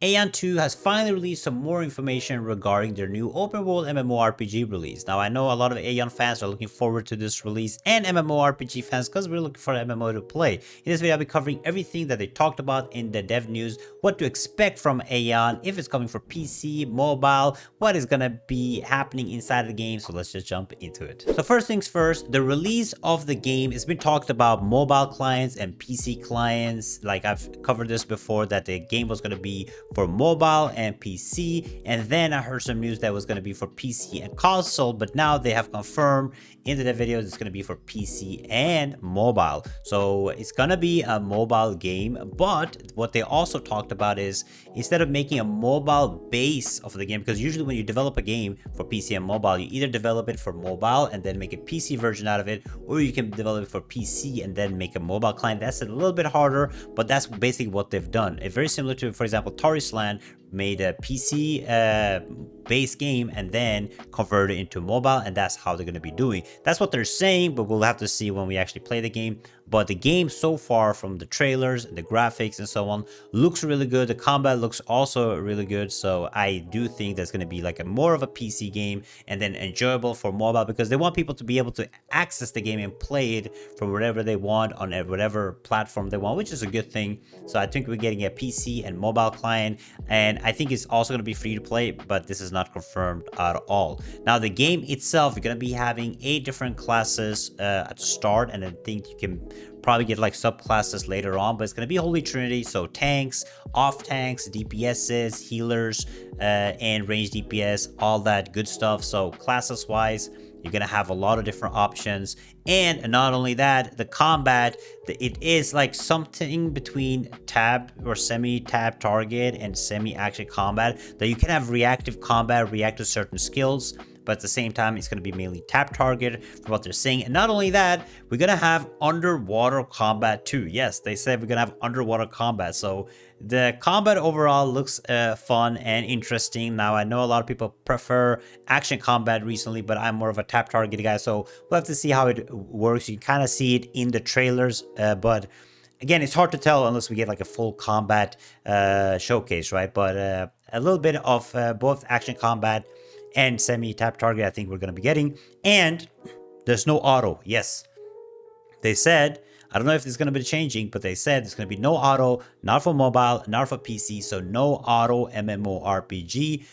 Aion 2 has finally released some more information regarding their new open world MMORPG release. Now, I know a lot of Aion fans are looking forward to this release, and MMORPG fans because we're looking for an MMO to play. In this video, I'll be covering everything that they talked about in the dev news, what to expect from Aion, if it's coming for PC, mobile, what is going to be happening inside of the game. So let's just jump into it. So first things first, the release of the game has been talked about mobile clients and PC clients. Like I've covered this before, that the game was going to be for mobile and PC, and then I heard some news that was going to be for PC and console, but now they have confirmed in the video it's going to be for PC and mobile. So it's going to be a mobile game, but what they also talked about is instead of making a mobile base of the game, because usually when you develop a game for PC and mobile, you either develop it for mobile and then make a PC version out of it, or you can develop it for PC and then make a mobile client. That's a little bit harder, but that's basically what they've done. It's very similar to, for example, Land made a PC base game and then converted it into mobile, and that's how they're going to be doing. That's what they're saying, but we'll have to see when we actually play the game. But the game so far, from the trailers and the graphics and so on, looks really good. The combat looks also really good, so I do think that's going to be like a more of a PC game and then enjoyable for mobile, because they want people to be able to access the game and play it from wherever they want on whatever platform they want, which is a good thing. So I think we're getting a PC and mobile client, and I think it's also going to be free to play, but this is not confirmed at all. Now, the game itself, you're going to be having 8 different classes at the start, and I think you can probably get like subclasses later on, but it's going to be Holy Trinity. So tanks, off tanks, DPSs, healers, and range DPS, all that good stuff. So classes wise, you're going to have a lot of different options. And not only that, the combat, it is like something between tab or semi-tab target and semi-action combat, that you can have reactive combat, react to certain skills, but at the same time, it's going to be mainly tap target from what they're saying. And not only that, we're going to have underwater combat too. Yes, they said we're going to have underwater combat. So the combat overall looks fun and interesting. Now, I know a lot of people prefer action combat recently, but I'm more of a tap target guy. So we'll have to see how it works. You kind of see it in the trailers, but again, it's hard to tell unless we get like a full combat showcase, right? But a little bit of both action combat and semi-tap target I think we're going to be getting. And there's no auto. Yes, they said, I don't know if this is going to be changing, but they said there's going to be no auto, not for mobile, not for PC. So no auto MMORPG,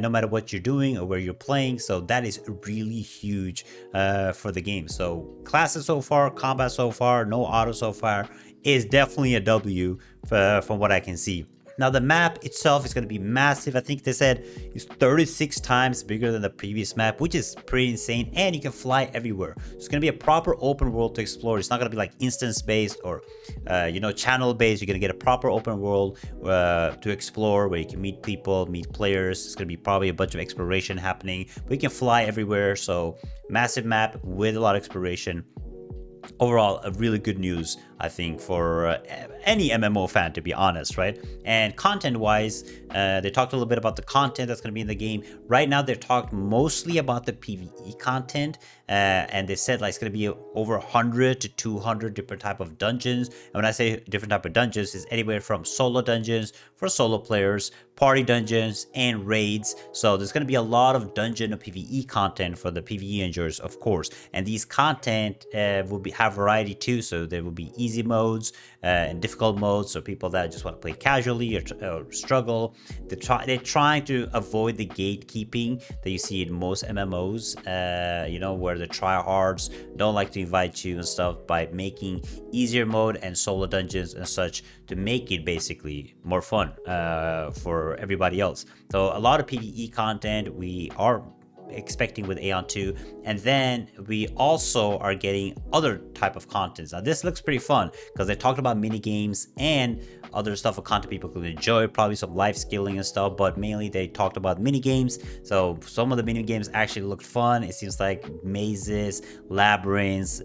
no matter what you're doing or where you're playing. So that is really huge for the game. So classes so far, combat so far, no auto so far is definitely a W from what I can see. Now, the map itself is going to be massive. I think they said it's 36 times bigger than the previous map, which is pretty insane. And you can fly everywhere. So it's going to be a proper open world to explore. It's not going to be like instance-based or, channel-based. You're going to get a proper open world to explore, where you can meet people, meet players. It's going to be probably a bunch of exploration happening, but you can fly everywhere. So massive map with a lot of exploration. Overall, a really good news, I think, for any MMO fan, to be honest, right? And content-wise, they talked a little bit about the content that's going to be in the game. Right now, they've talked mostly about the PvE content, and they said like it's going to be over 100 to 200 different type of dungeons. And when I say different type of dungeons, it's anywhere from solo dungeons for solo players, party dungeons, and raids. So there's going to be a lot of dungeon or PvE content for the PvE enjoyers, of course. And these content will have variety too. So there will be easy modes and difficult modes. So people that just want to play casually or struggle, they're trying to avoid the gatekeeping that you see in most MMOs. Where the tryhards don't like to invite you and stuff, by making easier mode and solo dungeons and such to make it basically more fun for everybody else. So a lot of PvE content we are expecting with Aion 2, and then we also are getting other type of content. Now this looks pretty fun because they talked about mini games and other stuff of content people could enjoy, probably some life skilling and stuff, but mainly they talked about mini games. So some of the mini games actually looked fun. It seems like mazes, labyrinths,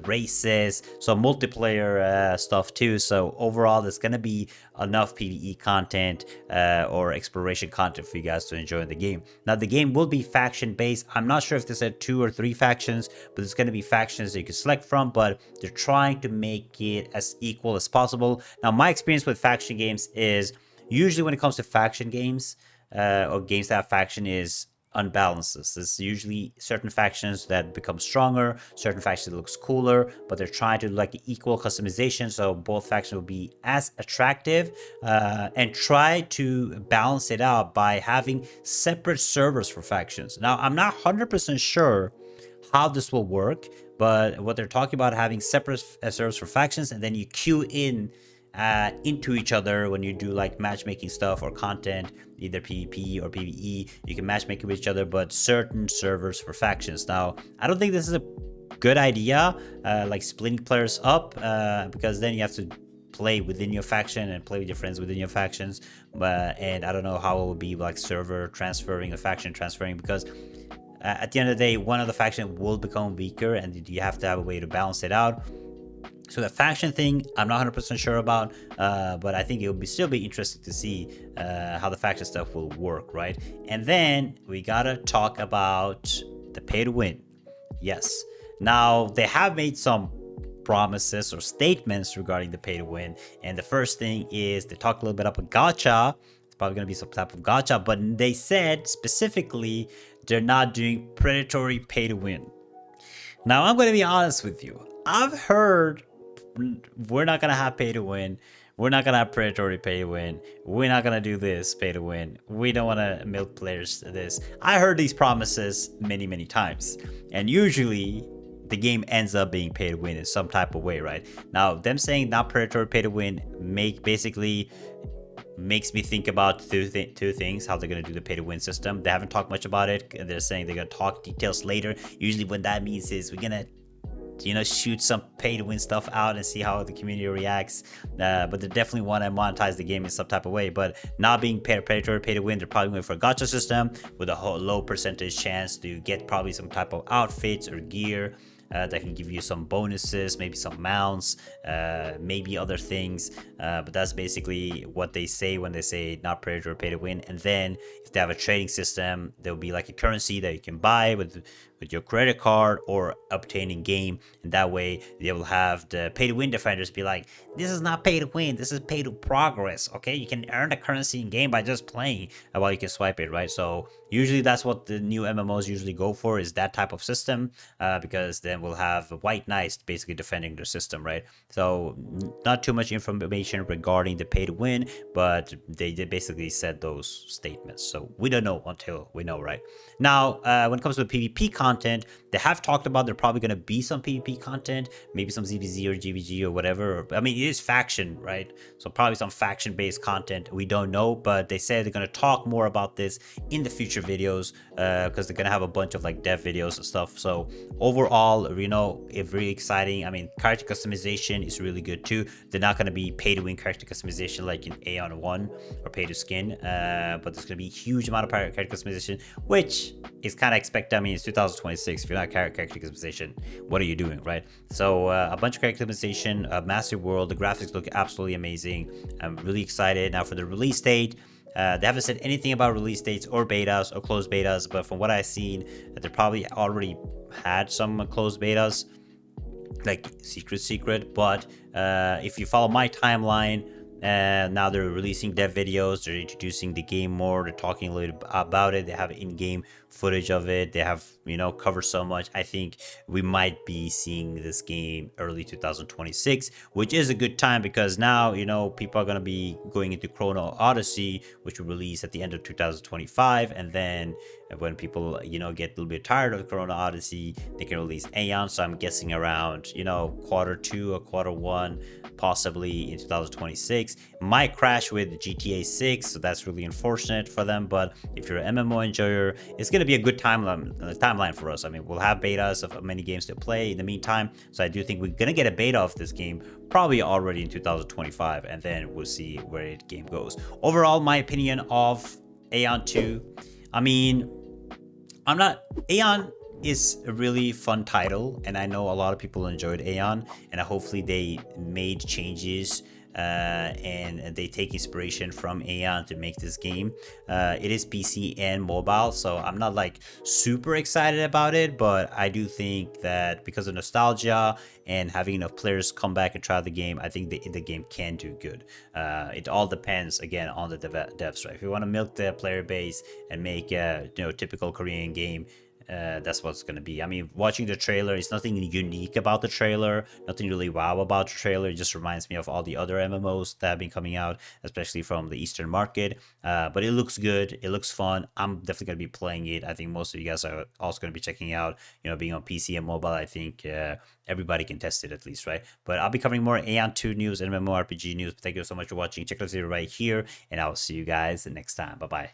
races, so multiplayer stuff too. So overall, there's gonna be enough PvE content or exploration content for you guys to enjoy in the game. Now the game will be faction based. I'm not sure if they said 2 or 3 factions, but there's going to be factions that you can select from, but they're trying to make it as equal as possible. Now my experience with faction games is usually when it comes to faction games, or games that have faction, is unbalances. There's usually certain factions that become stronger, certain factions that looks cooler, but they're trying to like equal customization, so both factions will be as attractive, and try to balance it out by having separate servers for factions. Now, I'm not 100% sure how this will work, but what they're talking about, having separate servers for factions, and then you queue in into each other when you do like matchmaking stuff or content, either PvP or PvE. You can matchmake with each other, but certain servers for factions. Now, I don't think this is a good idea, like splitting players up, because then you have to play within your faction and play with your friends within your factions. And I don't know how it will be like server transferring, a faction transferring, because at the end of the day, one of the faction will become weaker, and you have to have a way to balance it out. So the faction thing, I'm not 100% sure about, but I think it will still be interesting to see how the faction stuff will work, right? And then we gotta talk about the pay to win. Yes. Now, they have made some promises or statements regarding the pay to win. And the first thing is they talked a little bit about gacha. It's probably going to be some type of gacha, but they said specifically they're not doing predatory pay to win. Now, I'm going to be honest with you. I've heard we're not going to have pay to win. We're not going to have predatory pay to win. We're not going to do this pay to win. We don't want to milk players to this. I heard these promises many, many times. And usually the game ends up being pay to win in some type of way, right? Now, them saying not predatory pay to win basically makes me think about two things, how they're going to do the pay to win system. They haven't talked much about it. They're saying they're going to talk details later. Usually what that means is we're going to shoot some pay to win stuff out and see how the community reacts, but they definitely want to monetize the game in some type of way. But not being predatory pay to win, they're probably going for a gacha system with a whole low percentage chance to get probably some type of outfits or gear that can give you some bonuses, maybe some mounts, maybe other things, but that's basically what they say when they say not predatory pay to win. And then if they have a trading system, there'll be like a currency that you can buy with your credit card or obtain in game, and that way they will have the pay to win defenders be like, this is not pay to win, this is pay to progress. Okay, you can earn the currency in game by just playing while you can swipe it, right? So usually that's what the new MMOs usually go for, is that type of system, because then we'll have white knights basically defending their system, right? So not too much information regarding the pay to win, but they basically said those statements, so we don't know until we know, right? Now, when it comes to the PvP content, they have talked about there probably going to be some PvP content, maybe some ZVZ or GVG or whatever. I mean, it is faction, right? So probably some faction based content, we don't know, but they said they're going to talk more about this in the future videos, because they're going to have a bunch of like dev videos and stuff. So overall, it's really exciting. I mean, character customization is really good too. They're not going to be pay to win character customization like in Aion 1 or pay to skin, but there's going to be a huge amount of character customization, which is kind of expected. I mean, it's 2026. If you're not character customization, what are you doing, right? So a bunch of character customization, a massive world. The graphics look absolutely amazing. I'm really excited. Now for the release date, they haven't said anything about release dates or betas or closed betas, but from what I've seen, they probably already had some closed betas, like secret. But if you follow my timeline, now they're releasing dev videos, they're introducing the game more, they're talking a little bit about it, they have in-game footage of it, they have covered so much. I think we might be seeing this game early 2026, which is a good time, because now people are going to be going into Chrono Odyssey, which will release at the end of 2025, and then when people get a little bit tired of Chrono Odyssey, they can release Aion. So I'm guessing around Q2 or Q1, possibly in 2026. Might crash with GTA 6, so that's really unfortunate for them. But if you're an MMO enjoyer, it's going to be a good timeline for us. I mean, we'll have betas of many games to play in the meantime, so I do think we're going to get a beta of this game probably already in 2025, and then we'll see where the game goes. Overall, my opinion of Aion 2, I mean, Aion is a really fun title, and I know a lot of people enjoyed Aion, and hopefully they made changes and they take inspiration from Aion to make this game. It is PC and mobile, so I'm not like super excited about it, but I do think that because of nostalgia and having enough players come back and try the game, I think the game can do good. It all depends again on the devs, right? If you want to milk the player base and make a typical Korean game, that's what's gonna be. I mean, watching the trailer, it's nothing unique about the trailer, nothing really wow about the trailer. It just reminds me of all the other MMOs that have been coming out, especially from the Eastern market. But it looks good, it looks fun. I'm definitely gonna be playing it. I think most of you guys are also gonna be checking out. Being on PC and mobile, I think everybody can test it at least, right? But I'll be covering more Aion 2 news and MMORPG news. Thank you so much for watching. Check out the video right here, and I will see you guys next time. Bye bye.